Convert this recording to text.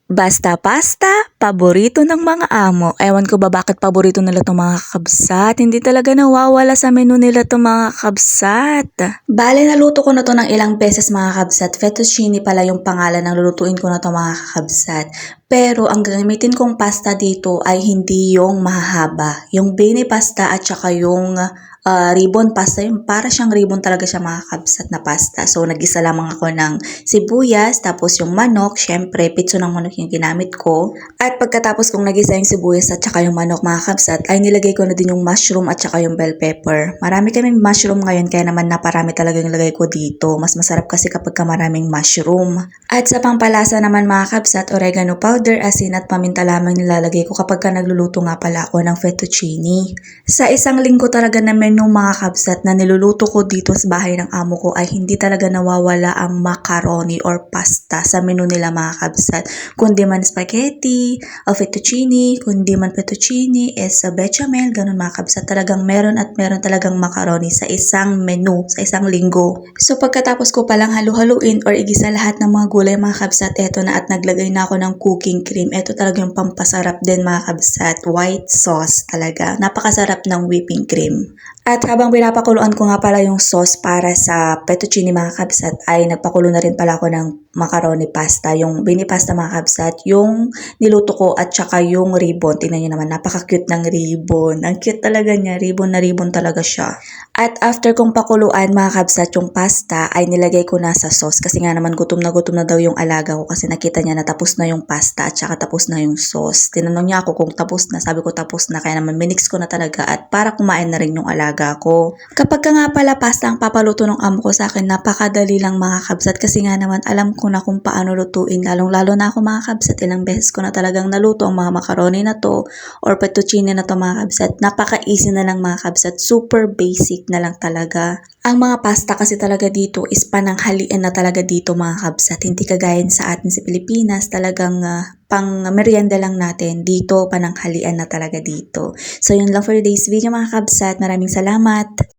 Basta pasta, paborito ng mga amo. Ewan ko ba bakit paborito nila itong mga kakabsat. Hindi talaga nawawala sa menu nila itong mga kakabsat. Bale, naluto ko na to ng ilang beses mga kakabsat. Fettuccine pala yung pangalan ng lulutuin ko na to mga kakabsat. Pero ang gagamitin kong pasta dito ay hindi yung mahahaba. Yung bene pasta at saka yung ribbon pasta. Yung para siyang ribbon talaga siya mga kakabsat na pasta. So, nag-isa lamang ako ng sibuyas, tapos yung manok, syempre, pitso ng manok yung ginamit ko. At pagkatapos kong nagisa yung sibuyas at saka yung manok mga kabsat, ay nilagay ko na din yung mushroom at saka yung bell pepper. Marami kaming mushroom ngayon, kaya naman naparami talaga yung lagay ko dito. Mas masarap kasi kapag maraming mushroom. At sa pampalasa naman mga kabsat, oregano powder, asin at paminta lamang nilalagay ko kapag nagluluto nga pala ako ng fettuccine. Sa isang linggo talaga na menu mga kabsat na niluluto ko dito sa bahay ng amo ko ay hindi talaga nawawala ang macaroni or pasta sa menu nila mga kabsat. Kundi man spaghetti, o fettuccine, kundi man fettuccine, sa bechamel, ganun mga kabsat. Talagang meron at meron talagang macaroni sa isang menu, sa isang linggo. So pagkatapos ko palang halu-haluin or igisa lahat ng mga gulay mga kabsat, eto na at naglagay na ako ng cooking cream. Eto talaga yung pampasarap din mga kabsat. White sauce talaga. Napakasarap ng whipping cream. At habang pinapakuluan ko nga pala yung sauce para sa fettuccine mga kabsat, ay nagpakulo na rin pala ako ng macaroni pasta. Yung binipasta mga kabsat, yung niluto ko at saka yung ribbon. Tingnan nyo naman, napaka-cute ng ribbon. Ang cute talaga niya, ribbon na ribbon talaga siya. At after kong pakuluan mga kabsat yung pasta, ay nilagay ko na sa sauce. Kasi nga naman gutom na daw yung alaga ko kasi nakita niya na tapos na yung pasta at saka tapos na yung sauce. Tinanong niya ako kung tapos na, sabi ko tapos na, kaya naman minix ko na talaga at para kumain na rin yung alaga ko. Kapag ka nga pala pasta ang papaluto ng amo ko sa akin, napakadali lang mga kabsat kasi nga naman alam ko na kung paano lutuin. Lalong-lalo na ako mga kabsat, ilang beses ko na talagang naluto ang mga macaroni na to or fettuccine na to mga kabsat. Napaka-easy na lang mga kabsat, super basic na lang talaga. Ang mga pasta kasi talaga dito is pananghalian na talaga dito mga kabsat. Hindi kagaya sa atin sa Pilipinas, talagang pang merienda lang natin. Dito, pananghalian na talaga dito. So, yun lang for today's video mga kabsat. Maraming salamat!